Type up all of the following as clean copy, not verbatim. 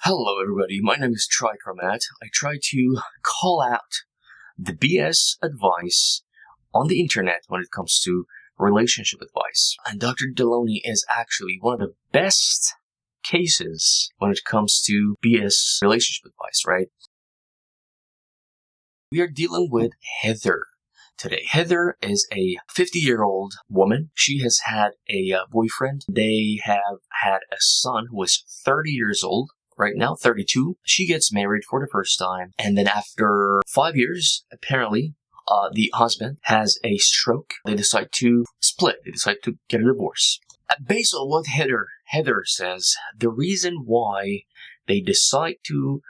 Hello everybody, my name is Trichromat. I try to call out the BS advice on the internet when it comes to relationship advice. And Dr. Delony is actually one of the best cases when it comes to BS relationship advice, right? We are dealing with Heather today. Heather is a 50-year-old woman. She has had a boyfriend. They have had a son who is 30 years old. Right now, 32. She gets married for the first time. And then after 5 years, apparently, the husband has a stroke. They decide to split. They decide to get a divorce. Based on what Heather says, the reason why they decide to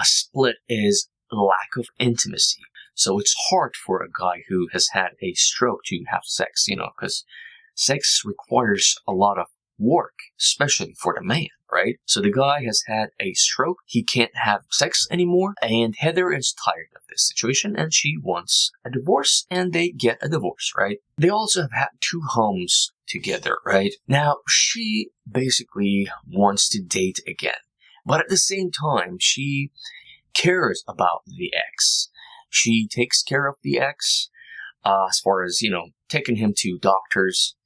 split is lack of intimacy. So it's hard for a guy who has had a stroke to have sex, because sex requires a lot of work, especially for the man, right? So the guy has had a stroke. He can't have sex anymore. And Heather is tired of this situation and she wants a divorce, and they get a divorce, right? They also have had 2 homes together, right? Now, she basically wants to date again. But at the same time, she cares about the ex. She takes care of the ex as far as, taking him to doctors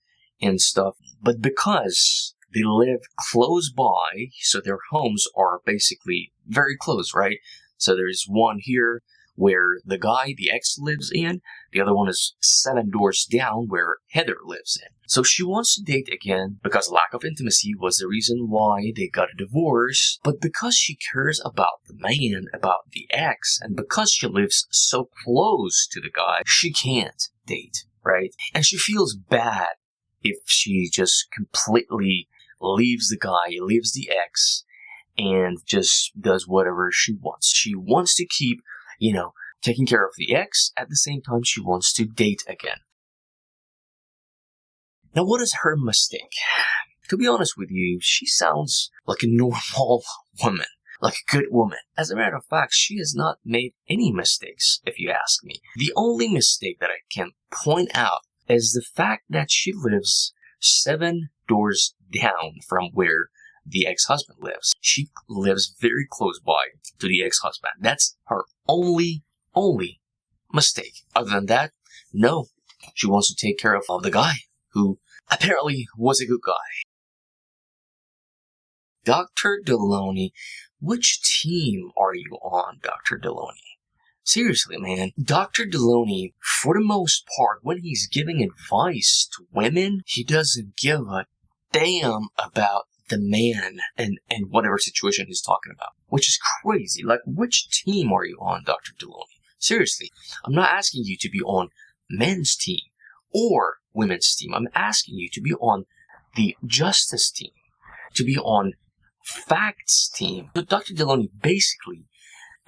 and stuff, but because they live close by, so their homes are basically very close, right? So there's one here where the guy, the ex, lives in. The other one is 7 doors down where Heather lives in. So she wants to date again because lack of intimacy was the reason why they got a divorce. But because she cares about the man, about the ex, and because she lives so close to the guy, she can't date, right? And she feels bad if she just completely leaves the guy, leaves the ex, and just does whatever she wants. She wants to keep, taking care of the ex. At the same time, she wants to date again. Now, what is her mistake? To be honest with you, she sounds like a normal woman, like a good woman. As a matter of fact, she has not made any mistakes, if you ask me. The only mistake that I can point out is the fact that she lives 7 doors down from where the ex-husband lives. She lives very close by to the ex-husband. That's her only mistake. Other than that, no. She wants to take care of the guy, who apparently was a good guy. Dr. Delony, which team are you on, Dr. Delony? Seriously, man, Dr. Delony, for the most part, when he's giving advice to women, he doesn't give a damn about the man and whatever situation he's talking about, which is crazy. Like, which team are you on, Dr. Delony? Seriously, I'm not asking you to be on men's team or women's team. I'm asking you to be on the justice team, to be on facts team. So Dr. Delony basically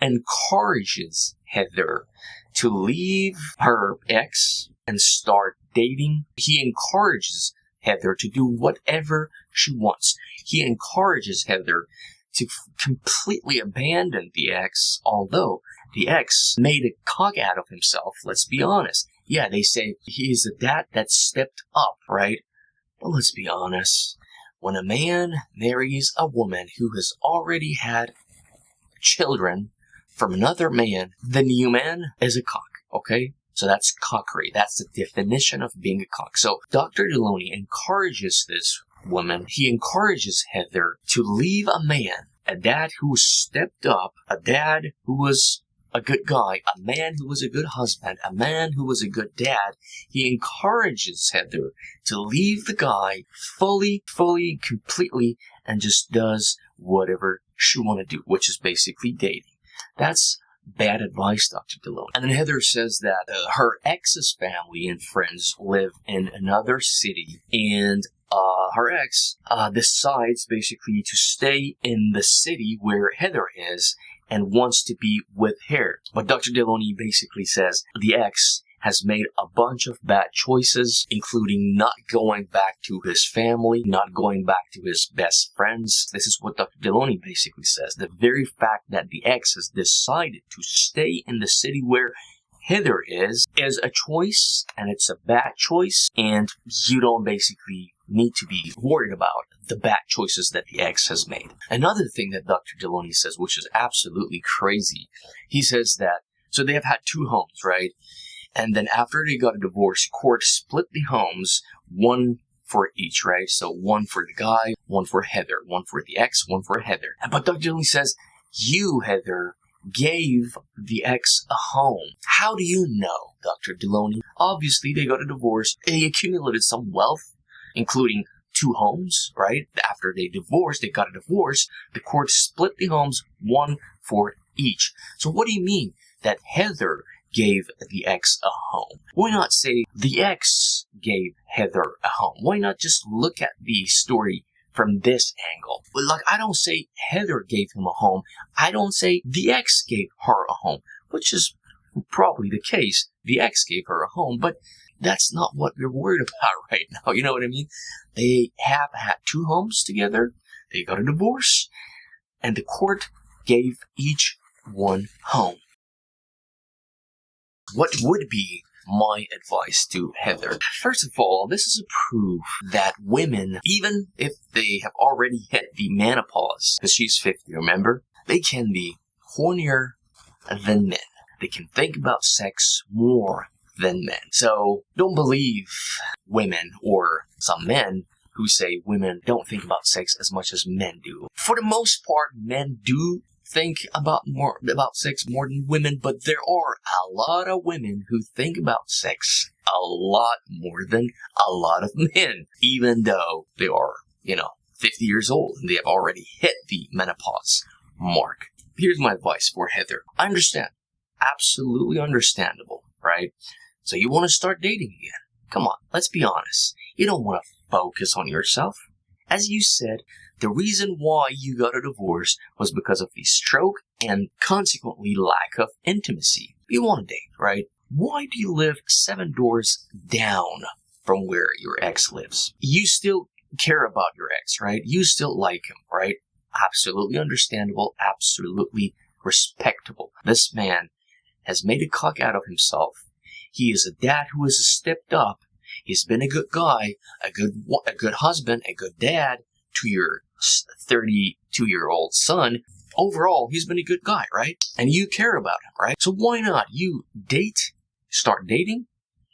encourages Heather to leave her ex and start dating. He encourages Heather to do whatever she wants. He encourages Heather to completely abandon the ex, although the ex made a cock out of himself, let's be honest. Yeah, they say he's a dad that stepped up, right? But let's be honest. When a man marries a woman who has already had children from another man, the new man is a cock, okay? So that's cockery. That's the definition of being a cock. So Dr. Delony encourages this woman. He encourages Heather to leave a man, a dad who stepped up, a dad who was a good guy, a man who was a good husband, a man who was a good dad. He encourages Heather to leave the guy fully, completely, and just does whatever she want to do, which is basically dating. That's bad advice, Dr. Delony. And then Heather says that her ex's family and friends live in another city, and her ex decides basically to stay in the city where Heather is and wants to be with her. But Dr. Delony basically says the ex has made a bunch of bad choices, including not going back to his family, not going back to his best friends. This is what Dr. Delony basically says. The very fact that the ex has decided to stay in the city where Heather is a choice, and it's a bad choice, and you don't basically need to be worried about the bad choices that the ex has made. Another thing that Dr. Delony says, which is absolutely crazy, he says that, so they have had 2 homes, right? And then after they got a divorce, court split the homes, one for each, right? So one for the guy, one for Heather, one for the ex, one for Heather. But Dr. Delony says, you, Heather, gave the ex a home. How do you know, Dr. Delony? Obviously, they got a divorce. They accumulated some wealth, including 2 homes, right? After they divorced, they got a divorce. The court split the homes, one for each. So what do you mean that Heather gave the ex a home? Why not say the ex gave Heather a home? Why not just look at the story from this angle? But like, I don't say Heather gave him a home. I don't say the ex gave her a home, which is probably the case. The ex gave her a home, but that's not what we're worried about right now. You know what I mean? They have had 2 homes together. They got a divorce, and the court gave each one home. What would be my advice to Heather? First of all, this is a proof that women, even if they have already hit the menopause, because she's 50, remember? They can be hornier than men. They can think about sex more than men. So don't believe women or some men who say women don't think about sex as much as men do. For the most part, men do think about sex more than women, but there are a lot of women who think about sex a lot more than a lot of men, even though they are, 50 years old and they have already hit the menopause mark. Here's my advice for Heather. I understand. Absolutely understandable, right? So you want to start dating again. Come on, let's be honest. You don't want to focus on yourself. As you said, the reason why you got a divorce was because of the stroke and consequently lack of intimacy. You want to date, right? Why do you live 7 doors down from where your ex lives? You still care about your ex, right? You still like him, right? Absolutely understandable, absolutely respectable. This man has made a cock out of himself. He is a dad who has stepped up. He's been a good guy, a good husband, a good dad to your 32-year-old son. Overall, he's been a good guy, right? And you care about him, right? So why not you start dating,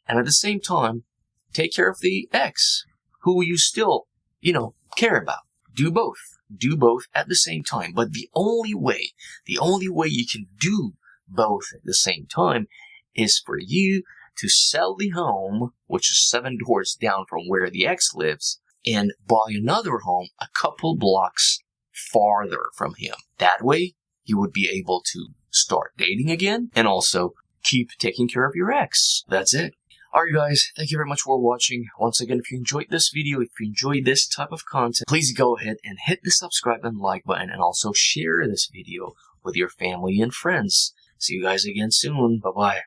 and at the same time, take care of the ex, who you still, care about. Do both. Do both at the same time. But the only way you can do both at the same time is for you to sell the home, which is 7 doors down from where the ex lives, and buy another home a couple blocks farther from him. That way, you would be able to start dating again and also keep taking care of your ex. That's it. Alright guys, thank you very much for watching. Once again, if you enjoyed this video, if you enjoyed this type of content, please go ahead and hit the subscribe and like button, and also share this video with your family and friends. See you guys again soon. Bye-bye.